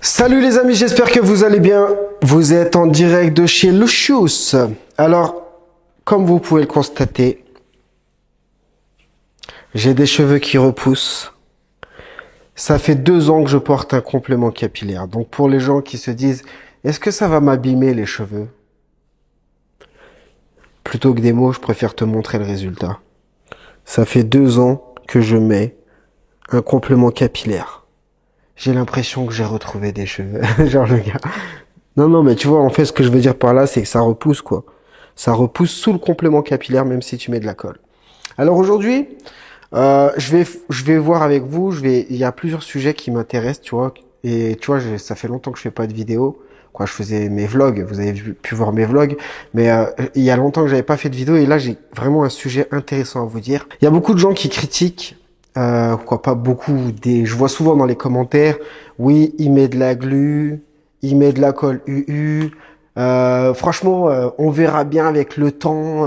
Salut les amis, j'espère que vous allez bien. Vous êtes en direct de chez Lucius. Alors, comme vous pouvez le constater, j'ai des cheveux qui repoussent. Ça fait 2 ans que je porte un complément capillaire. Donc pour les gens qui se disent, est-ce que ça va m'abîmer les cheveux? Plutôt que des mots, je préfère te montrer le résultat. Ça fait 2 ans que je mets un complément capillaire. J'ai l'impression que j'ai retrouvé des cheveux. Genre le gars. Non, mais tu vois, en fait, ce que je veux dire par là, c'est que ça repousse, quoi. Ça repousse sous le complément capillaire, même si tu mets de la colle. Alors aujourd'hui, je vais voir avec vous, il y a plusieurs sujets qui m'intéressent, tu vois. Et tu vois, ça fait longtemps que je fais pas de vidéo. Quoi, je faisais mes vlogs, vous avez pu voir mes vlogs, mais il y a longtemps que j'avais pas fait de vidéo et là j'ai vraiment un sujet intéressant à vous dire. Il y a beaucoup de gens qui critiquent, pas beaucoup, je vois souvent dans les commentaires, oui, il met de la glu, il met de la colle UU. Franchement, on verra bien avec le temps,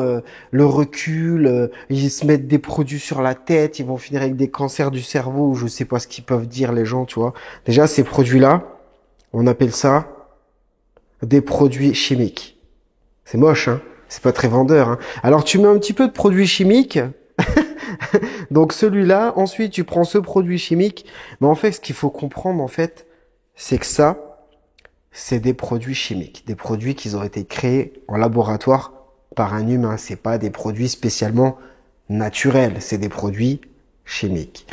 le recul. Ils se mettent des produits sur la tête, ils vont finir avec des cancers du cerveau, ou je sais pas ce qu'ils peuvent dire les gens, tu vois. Déjà, ces produits-là, on appelle ça des produits chimiques. C'est moche, hein. C'est pas très vendeur, hein. Alors tu mets un petit peu de produits chimiques. Donc celui-là, ensuite tu prends ce produit chimique. Mais en fait, ce qu'il faut comprendre, en fait, c'est que ça, c'est des produits chimiques. Des produits qui ont été créés en laboratoire par un humain. C'est pas des produits spécialement naturels. C'est des produits chimiques.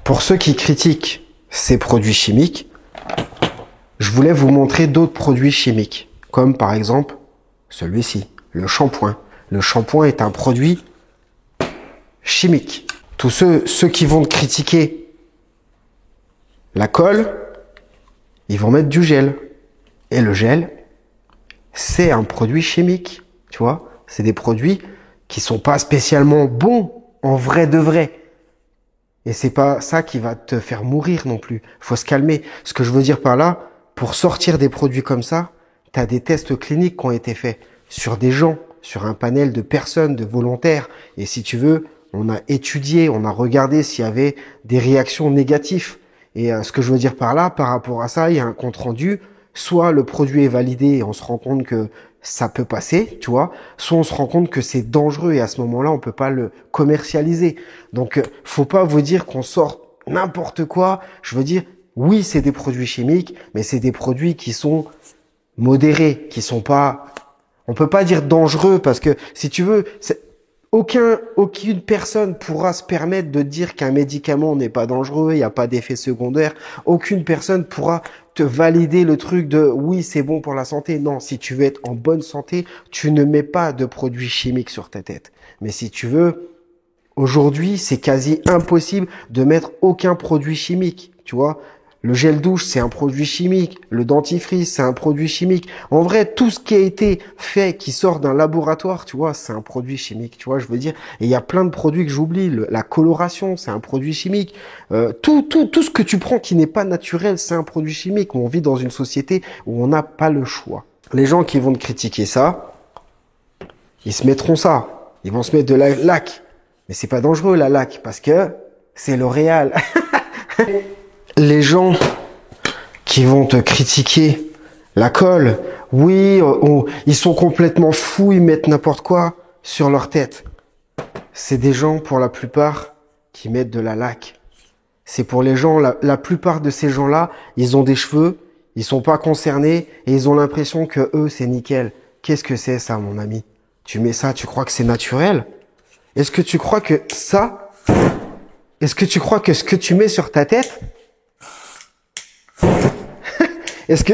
Pour ceux qui critiquent ces produits chimiques, je voulais vous montrer d'autres produits chimiques, comme par exemple celui-ci, le shampoing. Le shampoing est un produit chimique. Tous ceux qui vont critiquer la colle, ils vont mettre du gel. Et le gel, c'est un produit chimique, tu vois. C'est des produits qui sont pas spécialement bons en vrai de vrai. Et c'est pas ça qui va te faire mourir non plus. Faut se calmer. Ce que je veux dire par là, pour sortir des produits comme ça, tu as des tests cliniques qui ont été faits sur des gens, sur un panel de personnes, de volontaires. Et si tu veux, on a étudié, on a regardé s'il y avait des réactions négatives. Et ce que je veux dire par là, par rapport à ça, il y a un compte rendu. Soit le produit est validé et on se rend compte que ça peut passer, tu vois. Soit on se rend compte que c'est dangereux et à ce moment-là, on peut pas le commercialiser. Donc, faut pas vous dire qu'on sort n'importe quoi. Je veux dire, oui, c'est des produits chimiques, mais c'est des produits qui sont modérés, qui sont pas, on peut pas dire dangereux parce que si tu veux, aucune personne pourra se permettre de dire qu'un médicament n'est pas dangereux, il n'y a pas d'effet secondaire. Aucune personne pourra te valider le truc de oui, c'est bon pour la santé. Non, si tu veux être en bonne santé, tu ne mets pas de produits chimiques sur ta tête. Mais si tu veux, aujourd'hui, c'est quasi impossible de mettre aucun produit chimique, tu vois. Le gel douche, c'est un produit chimique. Le dentifrice, c'est un produit chimique. En vrai, tout ce qui a été fait, qui sort d'un laboratoire, tu vois, c'est un produit chimique, tu vois, je veux dire. Et il y a plein de produits que j'oublie. La coloration, c'est un produit chimique. Tout ce que tu prends qui n'est pas naturel, c'est un produit chimique. On vit dans une société où on n'a pas le choix. Les gens qui vont te critiquer ça, ils se mettront ça. Ils vont se mettre de la laque. Mais c'est pas dangereux, la laque, parce que c'est L'Oréal. Les gens qui vont te critiquer la colle, oui, ils sont complètement fous, ils mettent n'importe quoi sur leur tête. C'est des gens, pour la plupart, qui mettent de la laque. C'est pour les gens, la plupart de ces gens-là, ils ont des cheveux, ils sont pas concernés et ils ont l'impression que eux, c'est nickel. Qu'est-ce que c'est ça, mon ami? Tu mets ça, tu crois que c'est naturel? Est-ce que tu crois que est-ce que tu crois que ce que tu mets sur ta tête, est-ce que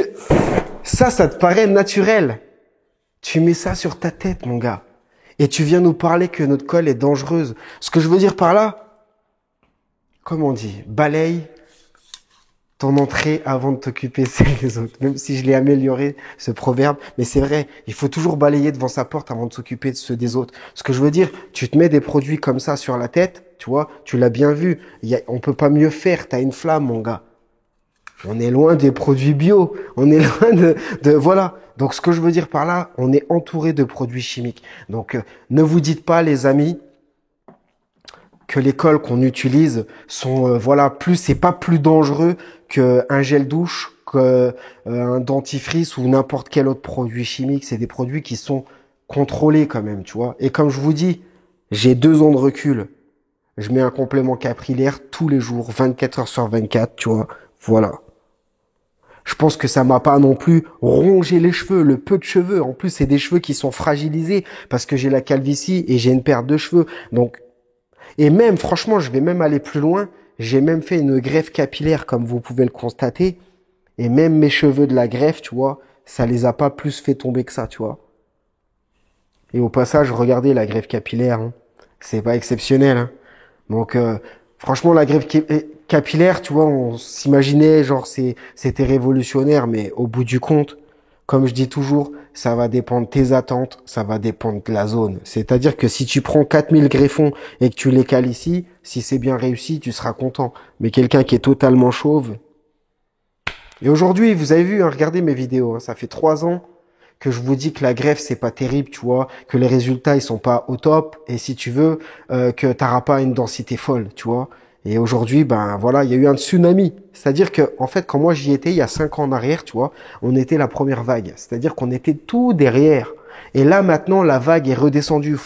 ça te paraît naturel? Tu mets ça sur ta tête, mon gars. Et tu viens nous parler que notre colle est dangereuse. Ce que je veux dire par là, comme on dit, balaye ton entrée avant de t'occuper celle des autres. Même si je l'ai amélioré, ce proverbe. Mais c'est vrai, il faut toujours balayer devant sa porte avant de s'occuper de ceux des autres. Ce que je veux dire, tu te mets des produits comme ça sur la tête, tu vois, tu l'as bien vu. On peut pas mieux faire, t'as une flamme, mon gars. On est loin des produits bio. On est loin voilà. Donc, ce que je veux dire par là, on est entouré de produits chimiques. Donc, ne vous dites pas, les amis, que les cols qu'on utilise sont, voilà, c'est pas plus dangereux qu'un gel douche, qu'un dentifrice ou n'importe quel autre produit chimique. C'est des produits qui sont contrôlés quand même, tu vois. Et comme je vous dis, j'ai 2 ans de recul. Je mets un complément capillaire tous les jours, 24 heures sur 24, tu vois. Voilà. Je pense que ça m'a pas non plus rongé les cheveux, le peu de cheveux. En plus, c'est des cheveux qui sont fragilisés parce que j'ai la calvitie et j'ai une perte de cheveux. Donc, et même, franchement, je vais même aller plus loin. J'ai même fait une greffe capillaire, comme vous pouvez le constater. Et même mes cheveux de la greffe, tu vois, ça les a pas plus fait tomber que ça, tu vois. Et au passage, regardez la greffe capillaire, hein. C'est pas exceptionnel, hein. Donc, franchement, la greffe capillaire, tu vois, on s'imaginait, genre, c'était révolutionnaire, mais au bout du compte, comme je dis toujours, ça va dépendre de tes attentes, ça va dépendre de la zone. C'est-à-dire que si tu prends 4000 greffons et que tu les cales ici, si c'est bien réussi, tu seras content. Mais quelqu'un qui est totalement chauve. Et aujourd'hui, vous avez vu, hein, regardez mes vidéos, hein, ça fait 3 ans que je vous dis que la greffe c'est pas terrible, tu vois, que les résultats ils sont pas au top, et si tu veux, que t'auras pas une densité folle, tu vois. Et aujourd'hui, ben voilà, il y a eu un tsunami. C'est-à-dire que, en fait, quand moi j'y étais, il y a 5 ans en arrière, tu vois, on était la première vague. C'est-à-dire qu'on était tout derrière. Et là, maintenant, la vague est redescendue.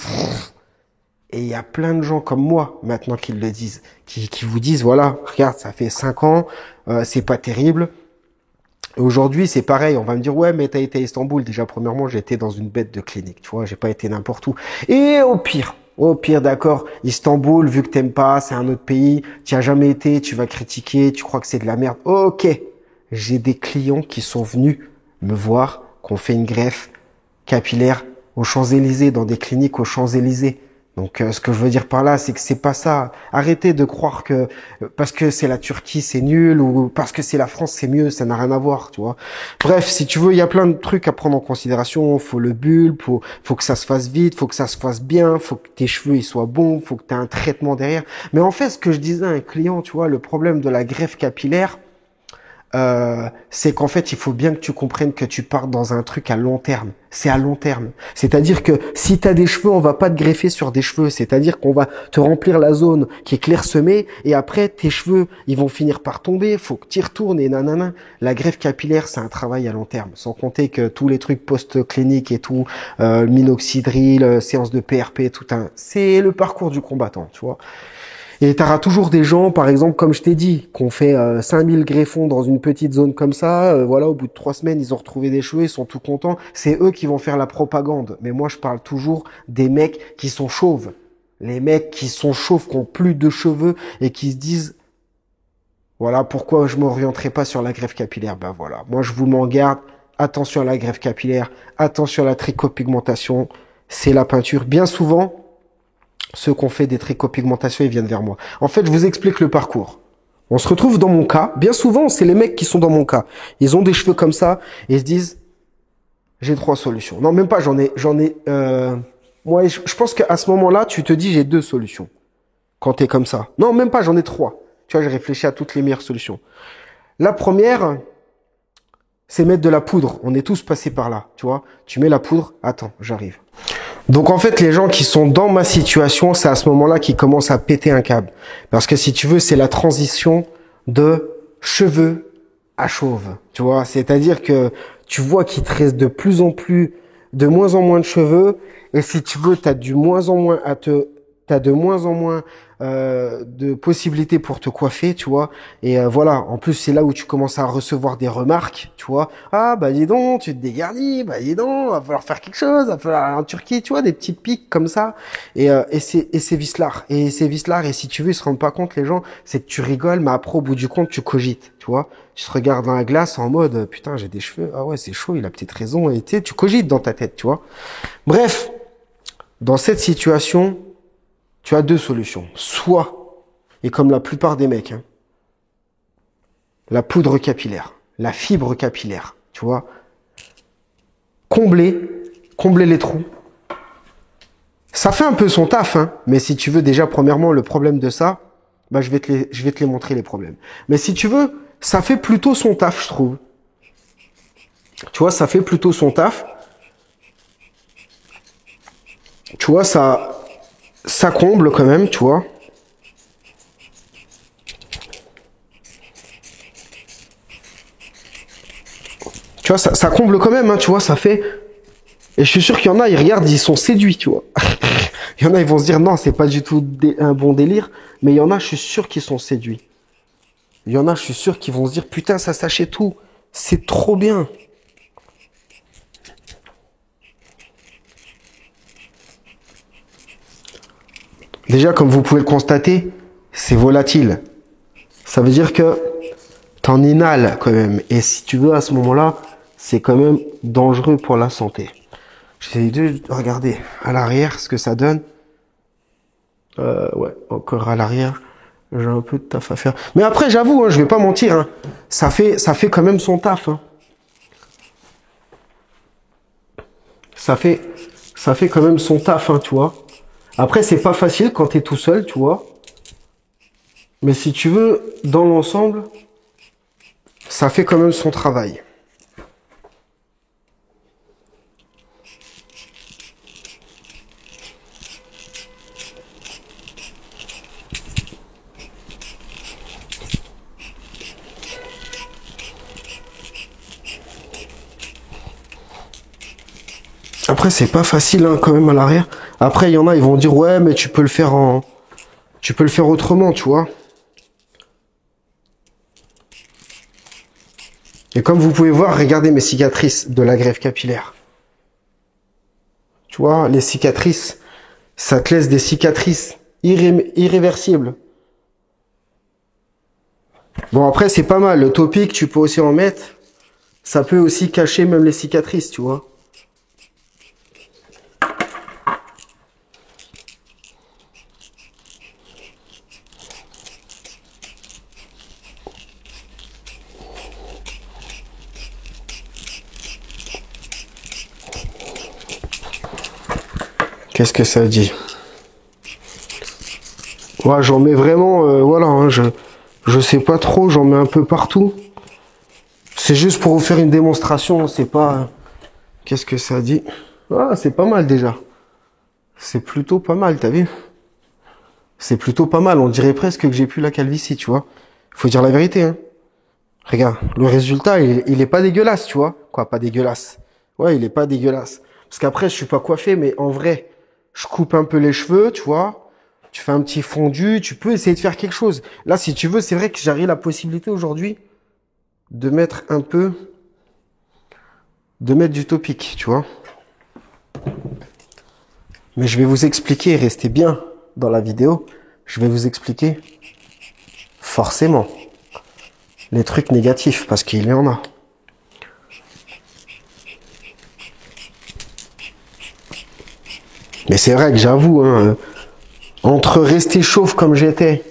Et il y a plein de gens comme moi, maintenant, qui le disent, qui vous disent, voilà, regarde, ça fait 5 ans, c'est pas terrible. Aujourd'hui, c'est pareil. On va me dire, ouais, mais t'as été à Istanbul. Déjà, premièrement, j'étais dans une bête de clinique, tu vois, j'ai pas été n'importe où. Et au pire, d'accord, Istanbul, vu que t'aimes pas, c'est un autre pays, tu as jamais été, tu vas critiquer, tu crois que c'est de la merde. Ok, j'ai des clients qui sont venus me voir, qu'on fait une greffe capillaire aux Champs-Élysées, dans des cliniques aux Champs-Élysées. Donc, ce que je veux dire par là, c'est que c'est pas ça. Arrêtez de croire que parce que c'est la Turquie, c'est nul, ou parce que c'est la France, c'est mieux. Ça n'a rien à voir, tu vois. Bref, si tu veux, il y a plein de trucs à prendre en considération. Faut le bulbe, faut que ça se fasse vite, faut que ça se fasse bien, faut que tes cheveux ils soient bons, faut que tu aies un traitement derrière. Mais en fait, ce que je disais à un client, tu vois, le problème de la greffe capillaire, c'est qu'en fait, il faut bien que tu comprennes que tu pars dans un truc à long terme. C'est à long terme. C'est-à-dire que si tu as des cheveux, on va pas te greffer sur des cheveux. C'est-à-dire qu'on va te remplir la zone qui est clairsemée et après, tes cheveux, ils vont finir par tomber. Faut que tu y retournes et nanana. La greffe capillaire, c'est un travail à long terme. Sans compter que tous les trucs post-cliniques et tout, minoxidil, séance de PRP, c'est le parcours du combattant, tu vois. Et tu auras toujours des gens, par exemple, comme je t'ai dit, qu'on fait 5000 greffons dans une petite zone comme ça. Voilà, au bout de 3 semaines, ils ont retrouvé des cheveux, ils sont tout contents. C'est eux qui vont faire la propagande. Mais moi, je parle toujours des mecs qui sont chauves. Les mecs qui sont chauves, qui ont plus de cheveux et qui se disent, voilà, pourquoi je m'orienterai pas sur la greffe capillaire. Ben voilà, moi, je vous m'en garde. Attention à la greffe capillaire, attention à la tricopigmentation. C'est la peinture. Bien souvent, ceux qui ont fait des tricopigmentations, ils viennent vers moi. En fait, je vous explique le parcours. On se retrouve dans mon cas. Bien souvent, c'est les mecs qui sont dans mon cas. Ils ont des cheveux comme ça et ils se disent, j'ai 3 solutions. Non, même pas, moi, je pense qu'à ce moment-là, tu te dis, j'ai 2 solutions. Quand t'es comme ça. Non, même pas, j'en ai 3. Tu vois, j'ai réfléchi à toutes les meilleures solutions. La première, c'est mettre de la poudre. On est tous passés par là, tu vois. Tu mets la poudre. Attends, j'arrive. Donc en fait, les gens qui sont dans ma situation, c'est à ce moment-là qu'ils commencent à péter un câble. Parce que si tu veux, c'est la transition de cheveux à chauve. Tu vois, c'est-à-dire que tu vois qu'il te reste de moins en moins de cheveux. Et si tu veux, t'as de moins en moins de possibilités pour te coiffer, tu vois. Et voilà, en plus c'est là où tu commences à recevoir des remarques, tu vois. Ah bah dis donc, tu te dégarnis, bah dis donc, va falloir faire quelque chose, va falloir aller en Turquie, tu vois, des petites piques comme ça. Et c'est vicelard. Et c'est vicelard. Et si tu veux, ils se rendent pas compte les gens, c'est que tu rigoles, mais après au bout du compte, tu cogites, tu vois. Tu te regardes dans la glace en mode putain, j'ai des cheveux, ah ouais, c'est chaud, il a peut-être raison. Et tu cogites dans ta tête, tu vois. Bref, dans cette situation, tu as 2 solutions. Soit, et comme la plupart des mecs, hein, la poudre capillaire, la fibre capillaire, tu vois, combler les trous. Ça fait un peu son taf, hein, mais si tu veux déjà, premièrement, le problème de ça, bah, je vais te les montrer les problèmes. Mais si tu veux, ça fait plutôt son taf, je trouve. Tu vois, ça fait plutôt son taf. Tu vois, ça comble quand même, tu vois. Tu vois, ça comble quand même, hein, tu vois, ça fait... Et je suis sûr qu'il y en a, ils regardent, ils sont séduits, tu vois. Il y en a, ils vont se dire, non, c'est pas du tout un bon délire. Mais il y en a, je suis sûr qu'ils sont séduits. Il y en a, je suis sûr qu'ils vont se dire, putain, ça s'achète tout. C'est trop bien. Déjà, comme vous pouvez le constater, c'est volatile. Ça veut dire que t'en inhales quand même. Et si tu veux, à ce moment-là, c'est quand même dangereux pour la santé. J'essaie de regarder à l'arrière ce que ça donne. Ouais, encore à l'arrière. J'ai un peu de taf à faire. Mais après, j'avoue, hein, je vais pas mentir. Hein, ça fait quand même son taf. Hein. Ça fait quand même son taf, hein, tu vois. Après, c'est pas facile quand t'es tout seul, tu vois. Mais si tu veux, dans l'ensemble, ça fait quand même son travail. Après, c'est pas facile, hein, quand même, à l'arrière. Après, il y en a, ils vont dire, ouais, mais tu peux le faire autrement, tu vois. Et comme vous pouvez voir, regardez mes cicatrices de la greffe capillaire. Tu vois, les cicatrices, ça te laisse des cicatrices irréversibles. Bon, après, c'est pas mal. Le Topic, tu peux aussi en mettre. Ça peut aussi cacher même les cicatrices, tu vois. Qu'est-ce que ça dit? Ouais, j'en mets vraiment, voilà, hein, je sais pas trop, j'en mets un peu partout. C'est juste pour vous faire une démonstration, c'est pas... Qu'est-ce que ça dit? Ah, c'est pas mal déjà. C'est plutôt pas mal, t'as vu? C'est plutôt pas mal, on dirait presque que j'ai plus la calvitie, tu vois. Faut dire la vérité, hein. Regarde, le résultat, il est pas dégueulasse, tu vois. Quoi, pas dégueulasse? Ouais, il est pas dégueulasse. Parce qu'après, je suis pas coiffé, mais en vrai, je coupe un peu les cheveux, tu vois. Tu fais un petit fondu, tu peux essayer de faire quelque chose. Là, si tu veux, c'est vrai que j'aurais la possibilité aujourd'hui de mettre du Topic, tu vois. Mais je vais vous expliquer, restez bien dans la vidéo. Je vais vous expliquer forcément les trucs négatifs, parce qu'il y en a. Mais c'est vrai que j'avoue, hein, entre rester chauve comme j'étais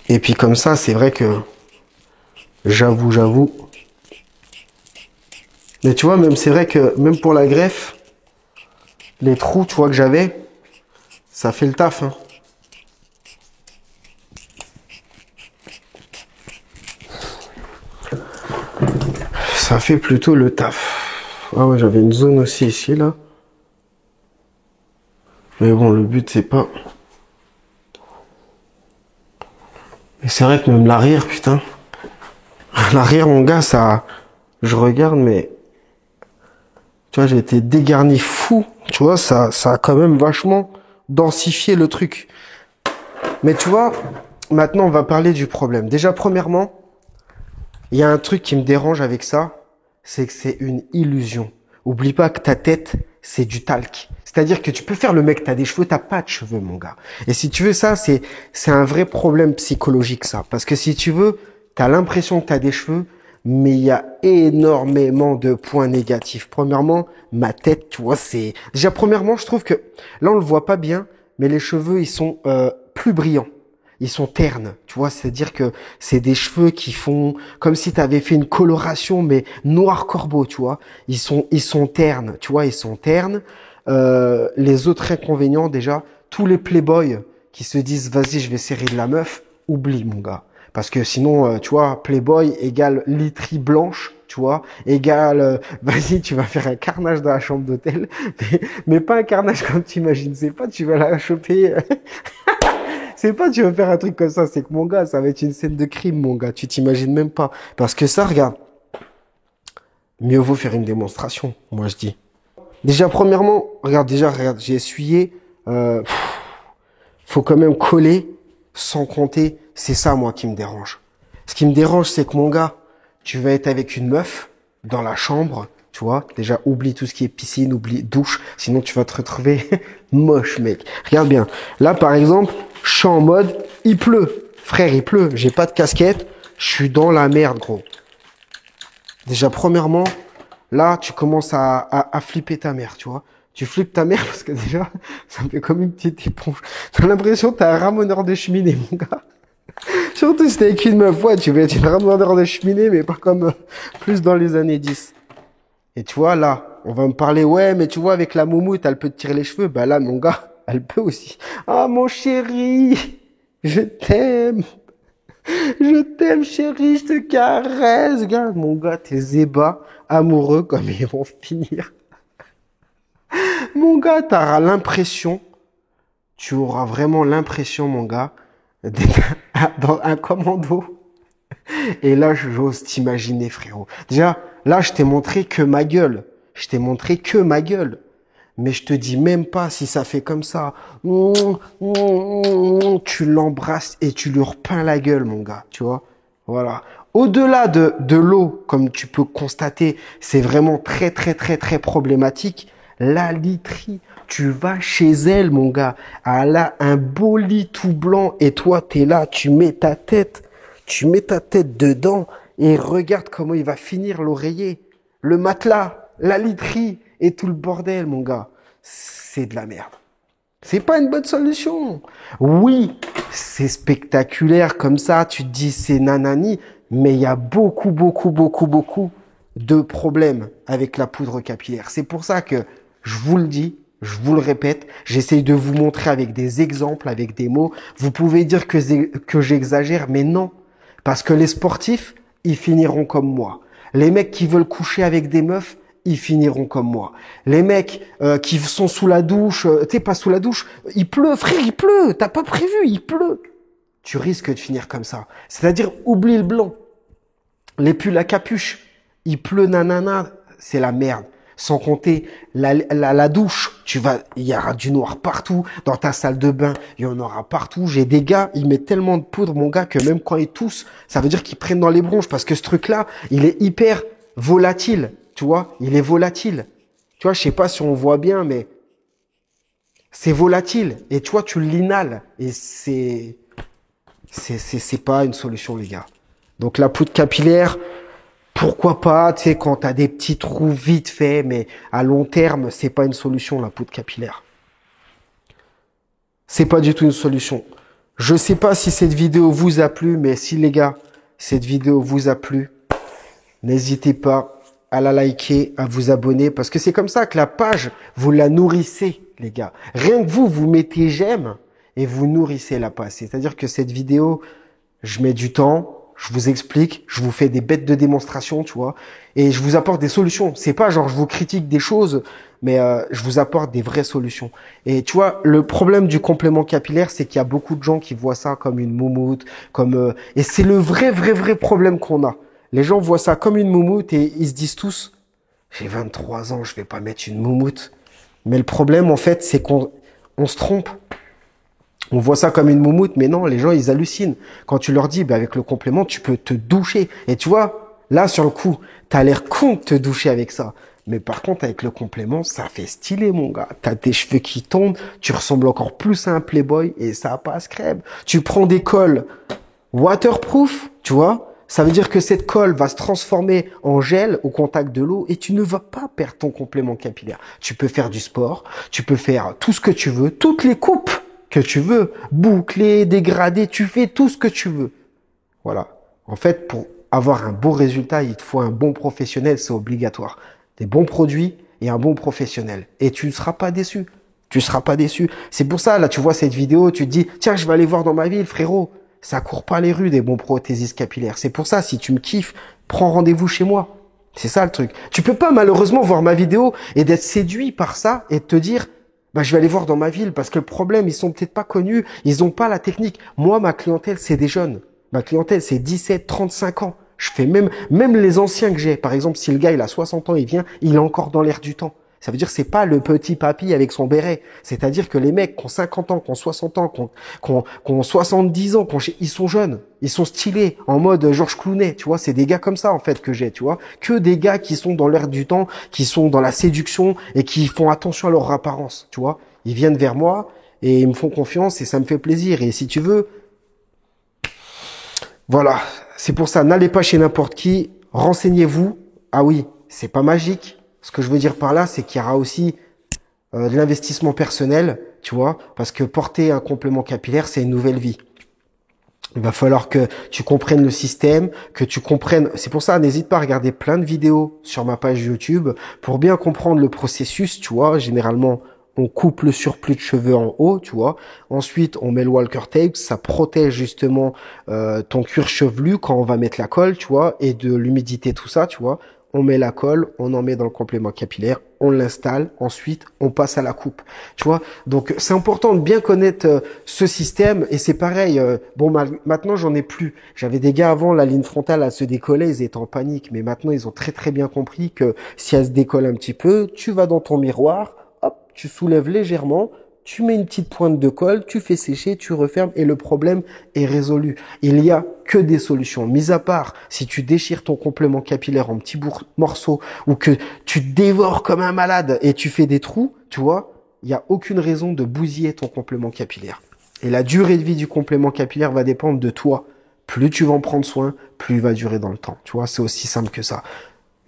et puis comme ça, c'est vrai que j'avoue. Mais tu vois, même c'est vrai que même pour la greffe, les trous, tu vois, que j'avais, ça fait le taf. Hein. Ça fait plutôt le taf. Ah ouais, j'avais une zone aussi ici, là. Mais bon, le but, c'est pas... Mais c'est vrai que même l'arrière, putain. L'arrière, mon gars, ça... Je regarde, mais... Tu vois, j'ai été dégarni fou. Tu vois, ça a quand même vachement densifié le truc. Mais tu vois, maintenant, on va parler du problème. Déjà, premièrement, il y a un truc qui me dérange avec ça, c'est que c'est une illusion. Oublie pas que ta tête, c'est du talc. C'est-à-dire que tu peux faire le mec, t'as des cheveux, t'as pas de cheveux, mon gars. Et si tu veux ça, c'est un vrai problème psychologique, ça. Parce que si tu veux, t'as l'impression que t'as des cheveux, mais il y a énormément de points négatifs. Premièrement, ma tête, tu vois, c'est... Déjà, premièrement, je trouve que... Là, on le voit pas bien, mais les cheveux, ils sont plus brillants. Ils sont ternes, tu vois, c'est-à-dire que c'est des cheveux qui font comme si tu avais fait une coloration, mais noir corbeau, tu vois. Ils sont ternes, tu vois, ils sont ternes. Les autres inconvénients, déjà, tous les playboys qui se disent, vas-y, je vais serrer de la meuf, oublie, mon gars. Parce que sinon, tu vois, playboy égale literie blanche, tu vois, égale, vas-y, tu vas faire un carnage dans la chambre d'hôtel, mais pas un carnage comme tu imagines, c'est pas, tu vas la choper... C'est pas tu vas faire un truc comme ça, c'est que mon gars, ça va être une scène de crime, mon gars. Tu t'imagines même pas. Parce que ça, regarde. mieux vaut faire une démonstration, moi je dis. Déjà, premièrement, regarde, j'ai essuyé. Faut quand même coller sans compter. C'est ça, moi, qui me dérange. Ce qui me dérange, c'est que mon gars, tu vas être avec une meuf dans la chambre, tu vois. Déjà, oublie tout ce qui est piscine, oublie douche. Sinon, tu vas te retrouver moche, mec. Regarde bien. Là, par exemple, je suis en mode, il pleut. Frère, il pleut. J'ai pas de casquette. Je suis dans la merde, gros. Déjà, premièrement, là, tu commences à flipper ta mère, tu vois. Tu flippes ta mère parce que déjà, ça me fait comme une petite éponge. T'as l'impression que t'es un ramoneur de cheminée, mon gars. Surtout si t'es avec une meuf, ouais, tu vas être une ramoneur de cheminée, mais pas comme plus dans les années 10. Et tu vois, là, on va me parler, ouais, mais tu vois, avec la moumoute, elle peut te tirer les cheveux. Bah là, mon gars, elle peut aussi. Ah, mon chéri, je t'aime. Je t'aime, chéri, je te caresse. Regarde, mon gars, tes ébats amoureux comme ils vont finir. Mon gars, t'auras l'impression, tu auras vraiment l'impression, mon gars, d'être dans un commando. Et là, j'ose t'imaginer, frérot. Déjà, là, je t'ai montré que ma gueule. Je t'ai montré que ma gueule. Mais je te dis même pas si ça fait comme ça. Tu l'embrasses et tu lui repeins la gueule, mon gars, tu vois. Voilà. Au-delà de l'eau, comme tu peux constater, c'est vraiment très, très, très, très problématique. La literie, tu vas chez elle, mon gars. Elle a un beau lit tout blanc et toi, t'es là, tu mets ta tête dedans et regarde comment il va finir l'oreiller, le matelas, la literie et tout le bordel, mon gars. C'est de la merde. C'est pas une bonne solution. Oui, c'est spectaculaire comme ça, tu te dis c'est nanani, mais il y a beaucoup, beaucoup, beaucoup, beaucoup de problèmes avec la poudre capillaire. C'est pour ça que je vous le dis, je vous le répète, j'essaye de vous montrer avec des exemples, avec des mots. Vous pouvez dire que j'exagère, mais non. Parce que les sportifs, ils finiront comme moi. Les mecs qui veulent coucher avec des meufs, ils finiront comme moi. Les mecs qui sont sous la douche, t'es pas sous la douche, il pleut, frère, il pleut, t'as pas prévu, il pleut. Tu risques de finir comme ça. C'est-à-dire, oublie le blanc. Les pulls à capuche, il pleut, nanana, c'est la merde. Sans compter la douche, il y aura du noir partout. Dans ta salle de bain, il y en aura partout. J'ai des gars, ils mettent tellement de poudre, mon gars, que même quand ils toussent, ça veut dire qu'ils prennent dans les bronches parce que ce truc-là, il est hyper volatile. Tu vois, il est volatile. Tu vois, je sais pas si on voit bien, mais c'est volatile. Et tu vois, tu l'inhales. Et c'est pas une solution, les gars. Donc la poudre capillaire, pourquoi pas, tu sais, quand t'as des petits trous vite faits, mais à long terme, c'est pas une solution, la poudre capillaire. C'est pas du tout une solution. Je sais pas si cette vidéo vous a plu, mais si les gars, cette vidéo vous a plu, n'hésitez pas à la liker, à vous abonner, parce que c'est comme ça que la page, vous la nourrissez, les gars. Rien que vous mettez j'aime et vous nourrissez la page. C'est-à-dire que cette vidéo, je mets du temps, je vous explique, je vous fais des bêtes de démonstration, tu vois, et je vous apporte des solutions. C'est pas genre je vous critique des choses, mais je vous apporte des vraies solutions. Et tu vois, le problème du complément capillaire, c'est qu'il y a beaucoup de gens qui voient ça comme une moumoute, comme et c'est le vrai problème qu'on a. Les gens voient ça comme une moumoute et ils se disent tous, j'ai 23 ans, je vais pas mettre une moumoute. Mais le problème, en fait, c'est qu'on se trompe. On voit ça comme une moumoute, mais non, les gens, ils hallucinent. Quand tu leur dis, bah, avec le complément, tu peux te doucher. Et tu vois, là, sur le coup, t'as l'air con de te doucher avec ça. Mais par contre, avec le complément, ça fait stylé, mon gars. T'as tes cheveux qui tombent, tu ressembles encore plus à un playboy et ça passe crème. Tu prends des cols waterproof, tu vois. Ça veut dire que cette colle va se transformer en gel au contact de l'eau et tu ne vas pas perdre ton complément capillaire. Tu peux faire du sport, tu peux faire tout ce que tu veux, toutes les coupes que tu veux, boucler, dégrader, tu fais tout ce que tu veux. Voilà. En fait, pour avoir un beau résultat, il te faut un bon professionnel, c'est obligatoire. Des bons produits et un bon professionnel. Et tu ne seras pas déçu. Tu ne seras pas déçu. C'est pour ça, là, tu vois cette vidéo, tu te dis, tiens, je vais aller voir dans ma ville, frérot. Ça court pas les rues des bons prothésistes capillaires. C'est pour ça, si tu me kiffes, prends rendez-vous chez moi. C'est ça le truc. Tu peux pas malheureusement voir ma vidéo et d'être séduit par ça et de te dire, bah, je vais aller voir dans ma ville parce que le problème, ils sont peut-être pas connus, ils ont pas la technique. Moi, ma clientèle, c'est des jeunes. Ma clientèle, c'est 17, 35 ans. Je fais même les anciens que j'ai. Par exemple, si le gars, il a 60 ans, il vient, il est encore dans l'air du temps. Ça veut dire que c'est pas le petit papy avec son béret. C'est-à-dire que les mecs qui ont 50 ans, qui ont 60 ans, qui ont 70 ans, ils sont jeunes. Ils sont stylés, en mode Georges Clooney, tu vois. C'est des gars comme ça, en fait, que j'ai, tu vois. Que des gars qui sont dans l'air du temps, qui sont dans la séduction et qui font attention à leur apparence, tu vois. Ils viennent vers moi et ils me font confiance et ça me fait plaisir. Et si tu veux, voilà. C'est pour ça, n'allez pas chez n'importe qui. Renseignez-vous. Ah oui, c'est pas magique. Ce que je veux dire par là, c'est qu'il y aura aussi de l'investissement personnel, tu vois, parce que porter un complément capillaire, c'est une nouvelle vie. Il va falloir que tu comprennes le système, que tu comprennes. C'est pour ça, n'hésite pas à regarder plein de vidéos sur ma page YouTube pour bien comprendre le processus, tu vois. Généralement, on coupe le surplus de cheveux en haut, tu vois. Ensuite, on met le Walker Tape, ça protège justement ton cuir chevelu quand on va mettre la colle, tu vois, et de l'humidité, tout ça, tu vois. On met la colle, on en met dans le complément capillaire, on l'installe, ensuite on passe à la coupe. Tu vois, donc c'est important de bien connaître ce système et c'est pareil. Maintenant j'en ai plus. J'avais des gars avant, la ligne frontale elle se décollait, ils étaient en panique, mais maintenant ils ont très bien compris que si elle se décolle un petit peu, tu vas dans ton miroir, hop, tu soulèves légèrement. Tu mets une petite pointe de colle, tu fais sécher, tu refermes et le problème est résolu. Il n'y a que des solutions. Mis à part, si tu déchires ton complément capillaire en petits morceaux ou que tu dévores comme un malade et tu fais des trous, tu vois, il n'y a aucune raison de bousiller ton complément capillaire. Et la durée de vie du complément capillaire va dépendre de toi. Plus tu vas en prendre soin, plus il va durer dans le temps. Tu vois, c'est aussi simple que ça.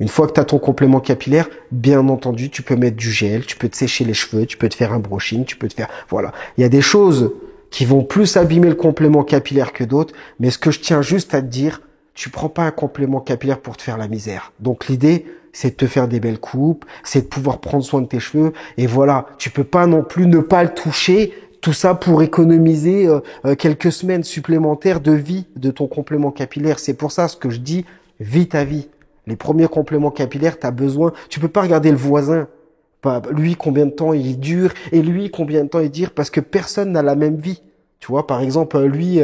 Une fois que tu as ton complément capillaire, bien entendu, tu peux mettre du gel, tu peux te sécher les cheveux, tu peux te faire un brushing, tu peux te faire... Voilà. Il y a des choses qui vont plus abîmer le complément capillaire que d'autres, mais ce que je tiens juste à te dire, tu prends pas un complément capillaire pour te faire la misère. Donc l'idée, c'est de te faire des belles coupes, c'est de pouvoir prendre soin de tes cheveux, et voilà. Tu peux pas non plus ne pas le toucher, tout ça pour économiser quelques semaines supplémentaires de vie de ton complément capillaire. C'est pour ça ce que je dis, vis ta vie. Les premiers compléments capillaires, tu as besoin... Tu peux pas regarder le voisin. Lui, combien de temps il dure, et lui, combien de temps il dure, parce que personne n'a la même vie. Tu vois, par exemple, lui,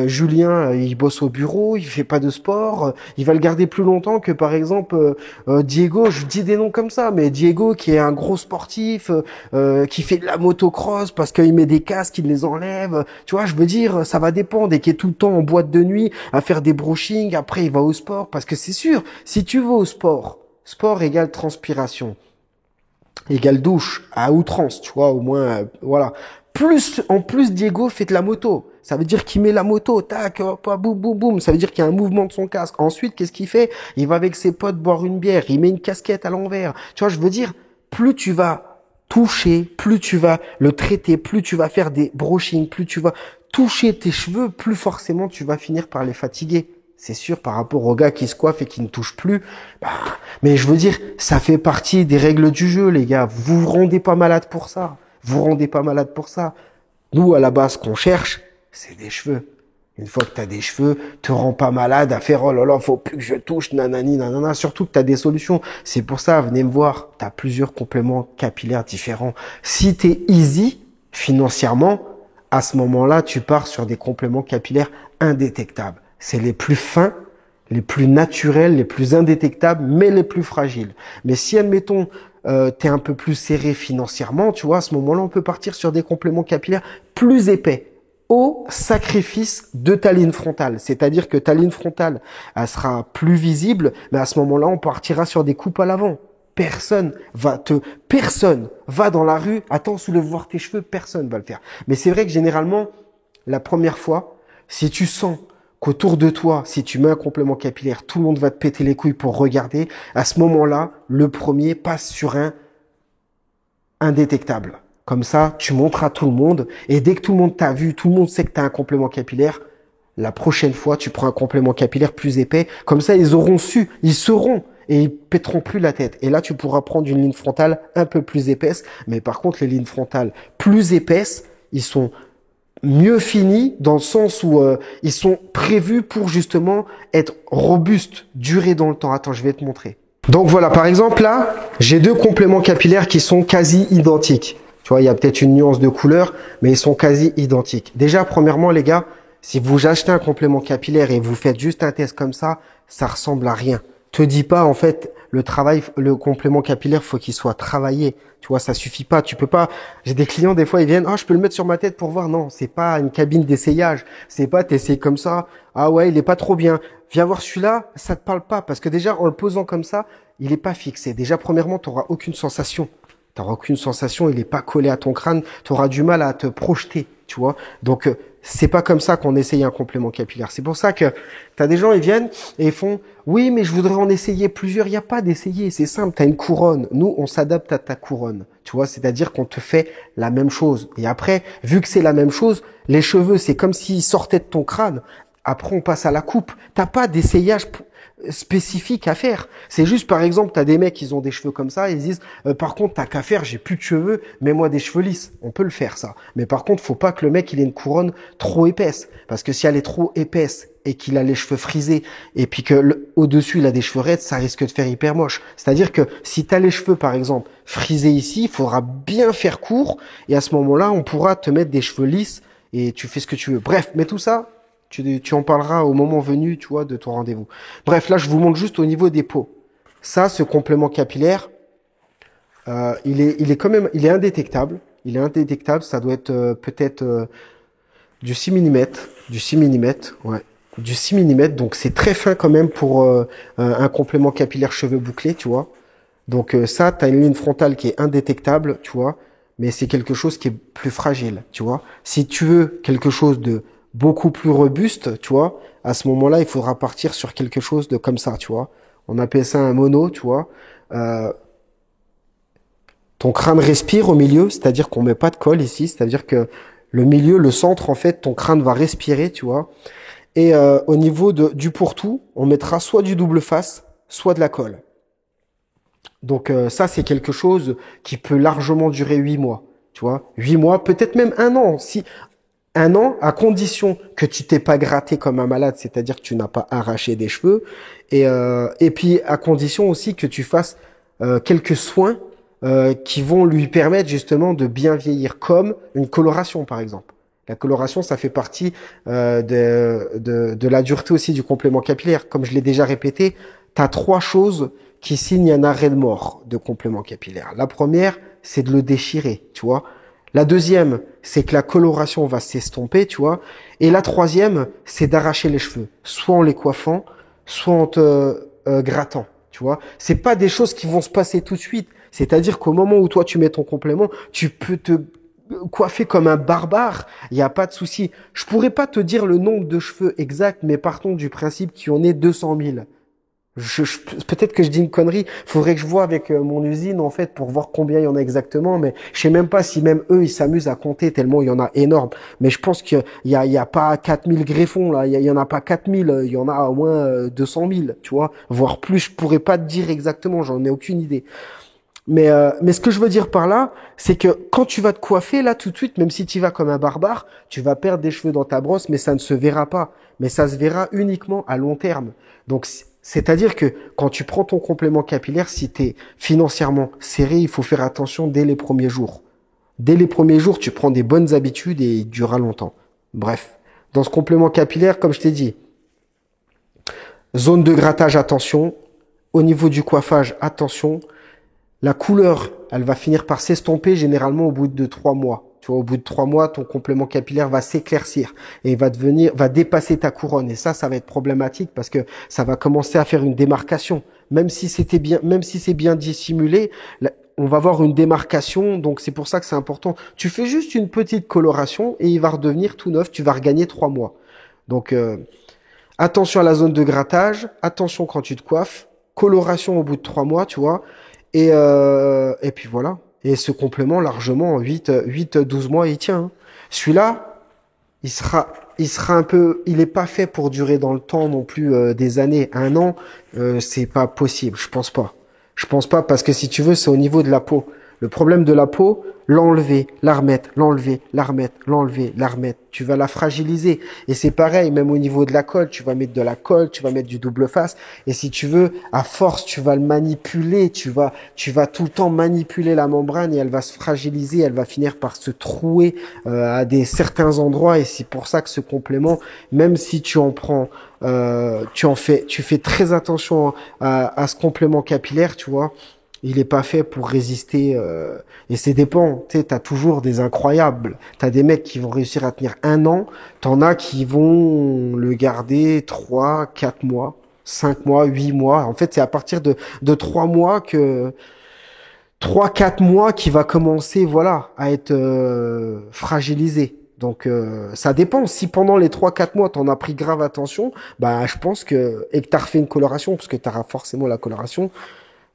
Julien, il bosse au bureau, il fait pas de sport, il va le garder plus longtemps que, par exemple, Diego, je dis des noms comme ça, mais Diego, qui est un gros sportif, qui fait de la motocross parce qu'il met des casques, il les enlève. Tu vois, je veux dire, ça va dépendre, et qui est tout le temps en boîte de nuit à faire des brushings, après il va au sport, parce que c'est sûr, si tu vas au sport, sport égale transpiration, égale douche, à outrance, tu vois, au moins, voilà. En plus, Diego fait de la moto. Ça veut dire qu'il met la moto, tac, hop, boum, boum, boum. Ça veut dire qu'il y a un mouvement de son casque. Ensuite, qu'est-ce qu'il fait? Il va avec ses potes boire une bière. Il met une casquette à l'envers. Tu vois, je veux dire, plus tu vas toucher, plus tu vas le traiter, plus tu vas faire des brushings, plus tu vas toucher tes cheveux, plus forcément tu vas finir par les fatiguer. C'est sûr, par rapport aux gars qui se coiffent et qui ne touchent plus. Mais je veux dire, ça fait partie des règles du jeu, les gars. Vous vous rendez pas malade pour ça. Vous rendez pas malade pour ça. Nous, à la base, ce qu'on cherche, c'est des cheveux. Une fois que tu as des cheveux, te rends pas malade à faire « Oh là là, faut plus que je touche, nanani, nanana ». Surtout que tu as des solutions. C'est pour ça, venez me voir. Tu as plusieurs compléments capillaires différents. Si tu es easy, financièrement, à ce moment-là, tu pars sur des compléments capillaires indétectables. C'est les plus fins, les plus naturels, les plus indétectables, mais les plus fragiles. Mais si, admettons, t'es un peu plus serré financièrement, tu vois, à ce moment-là, on peut partir sur des compléments capillaires plus épais, au sacrifice de ta ligne frontale. C'est-à-dire que ta ligne frontale, elle sera plus visible, mais à ce moment-là, on partira sur des coupes à l'avant. Personne va dans la rue, attends, soulève voir tes cheveux, personne va le faire. Mais c'est vrai que généralement, la première fois, si tu sens qu'autour de toi, si tu mets un complément capillaire, tout le monde va te péter les couilles pour regarder, à ce moment-là, le premier passe sur un indétectable. Comme ça, tu montres à tout le monde, et dès que tout le monde t'a vu, tout le monde sait que tu as un complément capillaire, la prochaine fois, tu prends un complément capillaire plus épais, comme ça, ils auront su, ils sauront, et ils pèteront plus la tête. Et là, tu pourras prendre une ligne frontale un peu plus épaisse, mais par contre, les lignes frontales plus épaisses, ils sont mieux finis dans le sens où ils sont prévus pour justement être robustes, durer dans le temps. Attends, je vais te montrer. Donc voilà, par exemple là, j'ai deux compléments capillaires qui sont quasi identiques. Tu vois, il y a peut-être une nuance de couleur, mais ils sont quasi identiques. Déjà, premièrement, les gars, Si vous achetez un complément capillaire et vous faites juste un test comme ça ressemble à rien. Te dis pas, en fait, le complément capillaire, faut qu'il soit travaillé. Tu vois, ça suffit pas. Tu peux pas. J'ai des clients, des fois, ils viennent, je peux le mettre sur ma tête pour voir. Non, c'est pas une cabine d'essayage. C'est pas t'essayes comme ça. Ah ouais, il est pas trop bien. Viens voir celui-là, ça te parle pas. Parce que déjà, en le posant comme ça, il est pas fixé. Déjà, premièrement, t'auras aucune sensation. T'auras aucune sensation. Il est pas collé à ton crâne. T'auras du mal à te projeter. Tu vois. Donc, c'est pas comme ça qu'on essaye un complément capillaire. C'est pour ça que t'as des gens, ils viennent et ils font, oui, mais je voudrais en essayer plusieurs. Il n'y a pas d'essayer. C'est simple. T'as une couronne. Nous, on s'adapte à ta couronne. Tu vois, c'est-à-dire qu'on te fait la même chose. Et après, vu que c'est la même chose, les cheveux, c'est comme s'ils sortaient de ton crâne. Après, on passe à la coupe. T'as pas d'essayage spécifique à faire. C'est juste, par exemple, t'as des mecs, ils ont des cheveux comme ça, ils disent, par contre, t'as qu'à faire, j'ai plus de cheveux, mets-moi des cheveux lisses. On peut le faire, ça. Mais par contre, faut pas que le mec, il ait une couronne trop épaisse. Parce que si elle est trop épaisse et qu'il a les cheveux frisés, et puis que au-dessus, il a des cheveux raides, ça risque de faire hyper moche. C'est-à-dire que si t'as les cheveux, par exemple, frisés ici, il faudra bien faire court, et à ce moment-là, on pourra te mettre des cheveux lisses, et tu fais ce que tu veux. Bref, mais tout ça, tu en parleras au moment venu, tu vois, de ton rendez-vous. Bref, là, je vous montre juste au niveau des peaux. Ça, ce complément capillaire, il est quand même, il est indétectable. Il est indétectable. Ça doit être peut-être du 6 mm, du 6 mm, ouais, du 6 mm. Donc c'est très fin quand même pour un complément capillaire cheveux bouclés, tu vois. Donc ça, t'as une ligne frontale qui est indétectable, tu vois, mais c'est quelque chose qui est plus fragile, tu vois. Si tu veux quelque chose de beaucoup plus robuste, tu vois, à ce moment-là, il faudra partir sur quelque chose de comme ça, tu vois. On appelle ça un mono, tu vois. Ton crâne respire au milieu, c'est-à-dire qu'on met pas de colle ici, c'est-à-dire que le milieu, le centre, en fait, ton crâne va respirer, tu vois. Et au niveau du pourtour, on mettra soit du double face, soit de la colle. Donc ça, c'est quelque chose qui peut largement durer 8 mois, tu vois. 8 mois, peut-être même 1 an. Si 1 an, à condition que tu t'es pas gratté comme un malade, c'est-à-dire que tu n'as pas arraché des cheveux, et puis à condition aussi que tu fasses quelques soins qui vont lui permettre justement de bien vieillir, comme une coloration par exemple. La coloration, ça fait partie de la dureté aussi du complément capillaire. Comme je l'ai déjà répété, tu as 3 choses qui signent un arrêt de mort de complément capillaire. La première, c'est de le déchirer, tu vois. La deuxième, c'est que la coloration va s'estomper, tu vois. Et la troisième, c'est d'arracher les cheveux, soit en les coiffant, soit en te grattant, tu vois. C'est pas des choses qui vont se passer tout de suite. C'est-à-dire qu'au moment où toi tu mets ton complément, tu peux te coiffer comme un barbare, il n'y a pas de souci. Je pourrais pas te dire le nombre de cheveux exact, mais partons du principe qu'il y en ait 200 000. Peut-être que je dis une connerie. Faudrait que je vois avec mon usine en fait pour voir combien il y en a exactement. Mais je sais même pas si même eux ils s'amusent à compter tellement il y en a énorme. Mais je pense qu'il y a pas 4000 greffons là. Il y en a pas 4000. Il y en a au moins 200 000. Tu vois, voire plus. Je pourrais pas te dire exactement. J'en ai aucune idée. Mais ce que je veux dire par là, c'est que quand tu vas te coiffer là tout de suite, même si tu vas comme un barbare, tu vas perdre des cheveux dans ta brosse, mais ça ne se verra pas. Mais ça se verra uniquement à long terme. Donc c'est-à-dire que quand tu prends ton complément capillaire, si tu es financièrement serré, il faut faire attention dès les premiers jours. Dès les premiers jours, tu prends des bonnes habitudes et il durera longtemps. Bref, dans ce complément capillaire, comme je t'ai dit, zone de grattage, attention. Au niveau du coiffage, attention. La couleur, elle va finir par s'estomper généralement au bout de 3 mois. Tu vois, au bout de 3 mois, ton complément capillaire va s'éclaircir et va dépasser ta couronne. Et ça va être problématique parce que ça va commencer à faire une démarcation. Même si c'est bien dissimulé, on va avoir une démarcation. Donc c'est pour ça que c'est important. Tu fais juste une petite coloration et il va redevenir tout neuf. Tu vas regagner 3 mois. Donc attention à la zone de grattage. Attention quand tu te coiffes. Coloration au bout de 3 mois, tu vois. Et puis voilà. Et ce complément, largement, 12 mois, il tient. Hein. Celui-là, il sera un peu, il est pas fait pour durer dans le temps non plus des années. 1 an, c'est pas possible. Je pense pas parce que si tu veux, c'est au niveau de la peau. Le problème de la peau, l'enlever, la remettre, l'enlever, la remettre, l'enlever, la remettre. Tu vas la fragiliser. Et c'est pareil, même au niveau de la colle, tu vas mettre de la colle, tu vas mettre du double face. Et si tu veux, à force, tu vas le manipuler, tu vas tout le temps manipuler la membrane et elle va se fragiliser, elle va finir par se trouer à certains endroits. Et c'est pour ça que ce complément, même si tu en prends, tu fais très attention à ce complément capillaire, tu vois. Il est pas fait pour résister, et c'est dépend. Tu sais, t'as toujours des incroyables. T'as des mecs qui vont réussir à tenir 1 an. T'en as qui vont le garder 3, 4 mois, 5 mois, 8 mois. En fait, c'est à partir de 3 mois 4 mois qui va commencer, voilà, à être fragilisé. Donc ça dépend. Si pendant les 3-4 mois t'en as pris grave attention, bah je pense et que t'as refait une coloration, parce que t'auras forcément la coloration.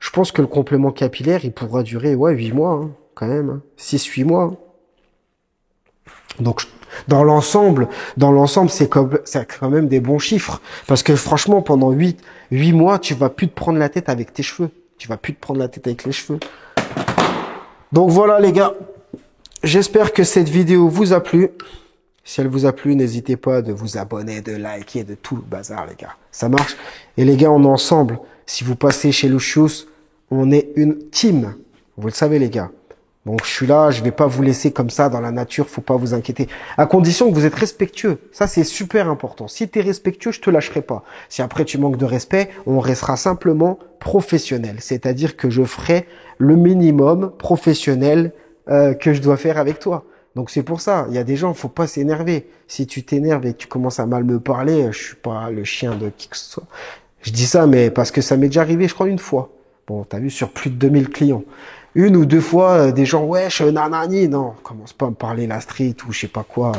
Je pense que le complément capillaire, il pourra durer 8 mois, hein, quand même. Hein. 6-8 mois. Hein. Donc, dans l'ensemble, c'est quand même des bons chiffres. Parce que franchement, pendant 8 mois, tu vas plus te prendre la tête avec tes cheveux. Tu vas plus te prendre la tête avec les cheveux. Donc voilà, les gars. J'espère que cette vidéo vous a plu. Si elle vous a plu, n'hésitez pas de vous abonner, de liker, de tout le bazar, les gars. Ça marche. Et les gars, on est ensemble. Si vous passez chez Lucius, on est une team. Vous le savez, les gars. Donc, je suis là, je vais pas vous laisser comme ça dans la nature, faut pas vous inquiéter. À condition que vous êtes respectueux. Ça, c'est super important. Si tu es respectueux, je te lâcherai pas. Si après tu manques de respect, on restera simplement professionnel. C'est-à-dire que je ferai le minimum professionnel que je dois faire avec toi. Donc c'est pour ça, il y a des gens, faut pas s'énerver. Si tu t'énerves et que tu commences à mal me parler, je suis pas le chien de qui que ce soit. Je dis ça, mais parce que ça m'est déjà arrivé, je crois, une fois. Bon, t'as vu, sur plus de 2000 clients. 1 ou 2 fois, des gens, wesh, nanani, non, commence pas à me parler la street ou je sais pas quoi.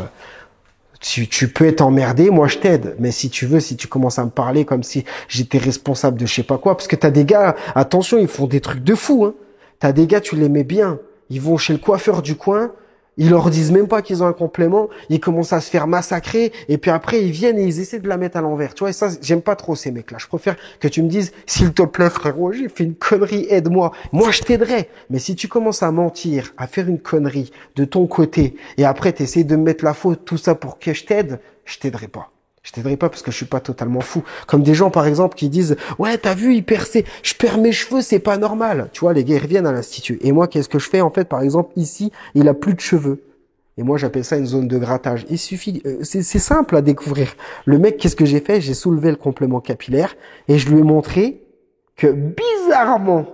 Tu peux être emmerdé, moi je t'aide. Mais si tu veux, si tu commences à me parler comme si j'étais responsable de je sais pas quoi, parce que t'as des gars, attention, ils font des trucs de fou, hein. T'as des gars, tu les mets bien. Ils vont chez le coiffeur du coin, ils leur disent même pas qu'ils ont un complément, ils commencent à se faire massacrer, et puis après ils viennent et ils essaient de la mettre à l'envers. Tu vois, et ça, j'aime pas trop ces mecs-là. Je préfère que tu me dises, s'il te plaît frérot, j'ai fait une connerie, aide-moi. Moi, je t'aiderai. Mais si tu commences à mentir, à faire une connerie de ton côté, et après t'essaies de me mettre la faute, tout ça pour que je t'aiderai pas. Je t'aiderai pas parce que je suis pas totalement fou. Comme des gens, par exemple, qui disent, ouais, t'as vu, je perds mes cheveux, c'est pas normal. Tu vois, les gars, ils reviennent à l'institut. Et moi, qu'est-ce que je fais? En fait, par exemple, ici, il a plus de cheveux. Et moi, j'appelle ça une zone de grattage. Il suffit, c'est simple à découvrir. Le mec, qu'est-ce que j'ai fait? J'ai soulevé le complément capillaire et je lui ai montré que bizarrement,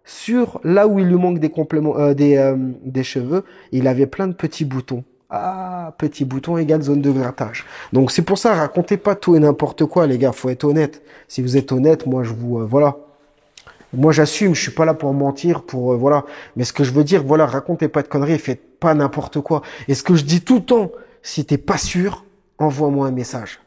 sur là où il lui manque des compléments, des cheveux, il avait plein de petits boutons. Ah, petit bouton égale zone de grattage. Donc c'est pour ça, racontez pas tout et n'importe quoi, les gars. Faut être honnête. Si vous êtes honnête, moi je vous voilà. Moi j'assume. Je suis pas là pour mentir, pour voilà. Mais ce que je veux dire, voilà, racontez pas de conneries, faites pas n'importe quoi. Et ce que je dis tout le temps, si t'es pas sûr, envoie-moi un message.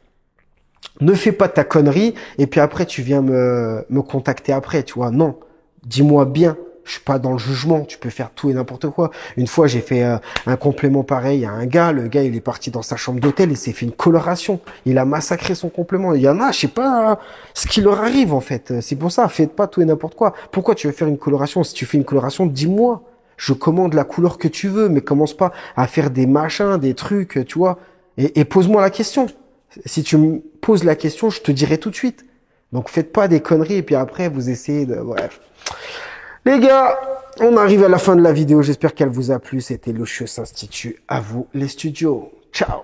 Ne fais pas ta connerie et puis après tu viens me contacter après, tu vois. Non, dis-moi bien. Je suis pas dans le jugement, tu peux faire tout et n'importe quoi. Une fois, j'ai fait un complément pareil à un gars. Le gars, il est parti dans sa chambre d'hôtel, il s'est fait une coloration. Il a massacré son complément. Il y en a, je sais pas ce qui leur arrive en fait. C'est pour ça, faites pas tout et n'importe quoi. Pourquoi tu veux faire une coloration? Si tu fais une coloration, dis-moi. Je commande la couleur que tu veux, mais commence pas à faire des machins, des trucs, tu vois. Et pose-moi la question. Si tu me poses la question, je te dirai tout de suite. Donc faites pas des conneries et puis après vous essayez de... Bref. Les gars, on arrive à la fin de la vidéo. J'espère qu'elle vous a plu. C'était Lucius Institut. À vous les studios. Ciao.